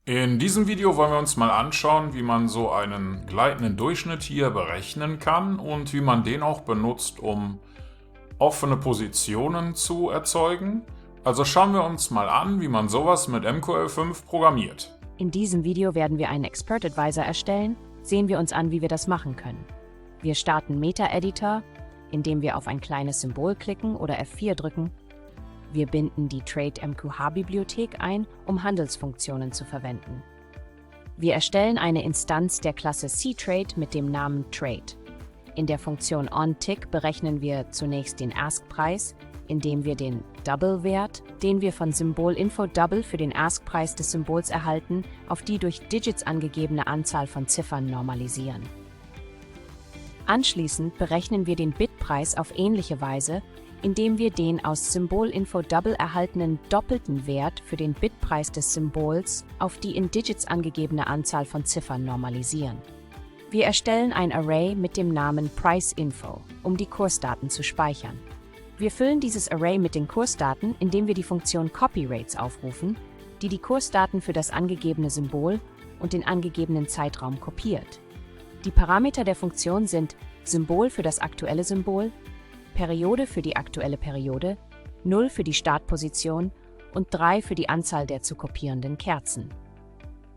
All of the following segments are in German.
In diesem Video wollen wir uns mal anschauen, wie man so einen gleitenden Durchschnitt hier berechnen kann und wie man den auch benutzt, um offene Positionen zu erzeugen. Also schauen wir uns mal an, wie man sowas mit MQL5 programmiert. In diesem Video werden wir einen Expert Advisor erstellen. Sehen wir uns an, wie wir das machen können. Wir starten Meta-Editor, indem wir auf ein kleines Symbol klicken oder F4 drücken. Wir binden die Trade-MQH-Bibliothek ein, um Handelsfunktionen zu verwenden. Wir erstellen eine Instanz der Klasse CTrade mit dem Namen Trade. In der Funktion onTick berechnen wir zunächst den Ask-Preis, indem wir den Double-Wert, den wir von Symbol InfoDouble für den Ask-Preis des Symbols erhalten, auf die durch Digits angegebene Anzahl von Ziffern normalisieren. Anschließend berechnen wir den Bitpreis auf ähnliche Weise, indem wir den aus Symbol InfoDouble erhaltenen doppelten Wert für den Bitpreis des Symbols auf die in Digits angegebene Anzahl von Ziffern normalisieren. Wir erstellen ein Array mit dem Namen PriceInfo, um die Kursdaten zu speichern. Wir füllen dieses Array mit den Kursdaten, indem wir die Funktion CopyRates aufrufen, die die Kursdaten für das angegebene Symbol und den angegebenen Zeitraum kopiert. Die Parameter der Funktion sind Symbol für das aktuelle Symbol, Periode für die aktuelle Periode, 0 für die Startposition und 3 für die Anzahl der zu kopierenden Kerzen.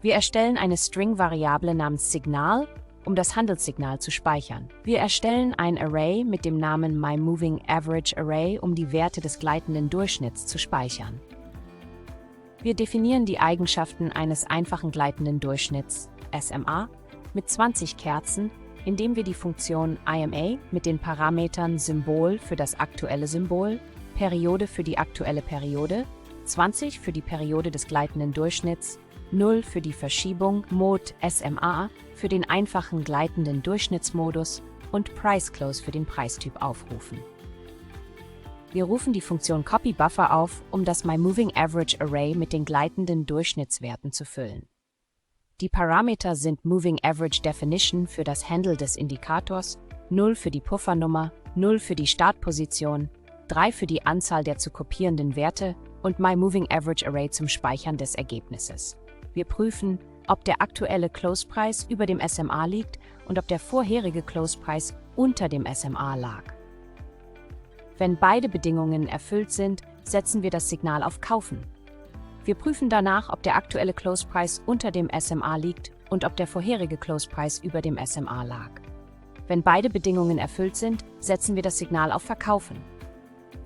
Wir erstellen eine String-Variable namens Signal, um das Handelssignal zu speichern. Wir erstellen ein Array mit dem Namen MyMovingAverageArray, um die Werte des gleitenden Durchschnitts zu speichern. Wir definieren die Eigenschaften eines einfachen gleitenden Durchschnitts, SMA, mit 20 Kerzen, indem wir die Funktion IMA mit den Parametern Symbol für das aktuelle Symbol, Periode für die aktuelle Periode, 20 für die Periode des gleitenden Durchschnitts, 0 für die Verschiebung, Mode SMA für den einfachen gleitenden Durchschnittsmodus und PriceClose für den Preistyp aufrufen. Wir rufen die Funktion CopyBuffer auf, um das MyMovingAverageArray mit den gleitenden Durchschnittswerten zu füllen. Die Parameter sind MovingAverageDefinition für das Handle des Indikators, 0 für die Puffernummer, 0 für die Startposition, 3 für die Anzahl der zu kopierenden Werte und MyMovingAverageArray zum Speichern des Ergebnisses. Wir prüfen, ob der aktuelle Close-Preis über dem SMA liegt und ob der vorherige Close-Preis unter dem SMA lag. Wenn beide Bedingungen erfüllt sind, setzen wir das Signal auf Kaufen. Wir prüfen danach, ob der aktuelle Close-Preis unter dem SMA liegt und ob der vorherige Close-Preis über dem SMA lag. Wenn beide Bedingungen erfüllt sind, setzen wir das Signal auf Verkaufen.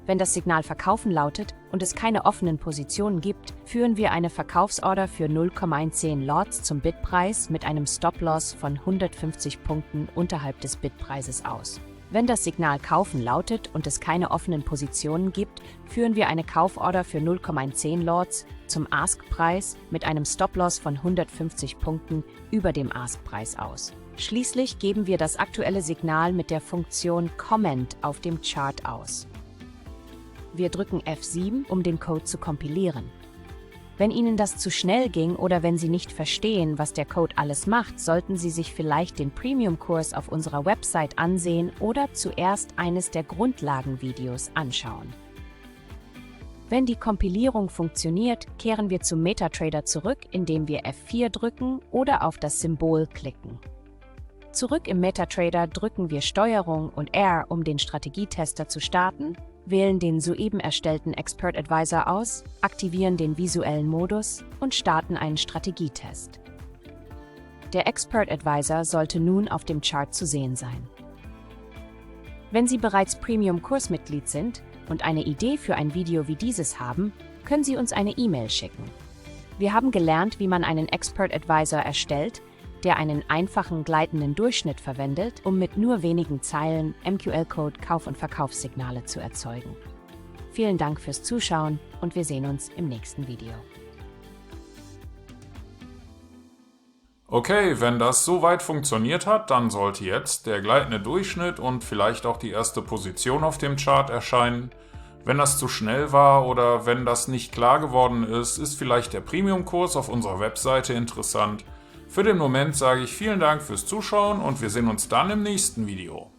Wenn das Signal Verkaufen lautet und es keine offenen Positionen gibt, führen wir eine Verkaufsorder für 0,10 Lots zum Bitpreis mit einem Stop-Loss von 150 Punkten unterhalb des Bitpreises aus. Wenn das Signal Kaufen lautet und es keine offenen Positionen gibt, führen wir eine Kauforder für 0,10 Lots zum Ask-Preis mit einem Stop-Loss von 150 Punkten über dem Ask-Preis aus. Schließlich geben wir das aktuelle Signal mit der Funktion Comment auf dem Chart aus. Wir drücken F7, um den Code zu kompilieren. Wenn Ihnen das zu schnell ging oder wenn Sie nicht verstehen, was der Code alles macht, sollten Sie sich vielleicht den Premium-Kurs auf unserer Website ansehen oder zuerst eines der Grundlagenvideos anschauen. Wenn die Kompilierung funktioniert, kehren wir zum MetaTrader zurück, indem wir F4 drücken oder auf das Symbol klicken. Zurück im MetaTrader drücken wir STRG und R, um den Strategietester zu starten, wählen den soeben erstellten Expert Advisor aus, aktivieren den visuellen Modus und starten einen Strategietest. Der Expert Advisor sollte nun auf dem Chart zu sehen sein. Wenn Sie bereits Premium-Kursmitglied sind und eine Idee für ein Video wie dieses haben, können Sie uns eine E-Mail schicken. Wir haben gelernt, wie man einen Expert Advisor erstellt, der einen einfachen gleitenden Durchschnitt verwendet, um mit nur wenigen Zeilen MQL-Code Kauf- und Verkaufssignale zu erzeugen. Vielen Dank fürs Zuschauen und wir sehen uns im nächsten Video. Okay, wenn das soweit funktioniert hat, dann sollte jetzt der gleitende Durchschnitt und vielleicht auch die erste Position auf dem Chart erscheinen. Wenn das zu schnell war oder wenn das nicht klar geworden ist, ist vielleicht der Premium-Kurs auf unserer Webseite interessant. Für den Moment sage ich vielen Dank fürs Zuschauen und wir sehen uns dann im nächsten Video.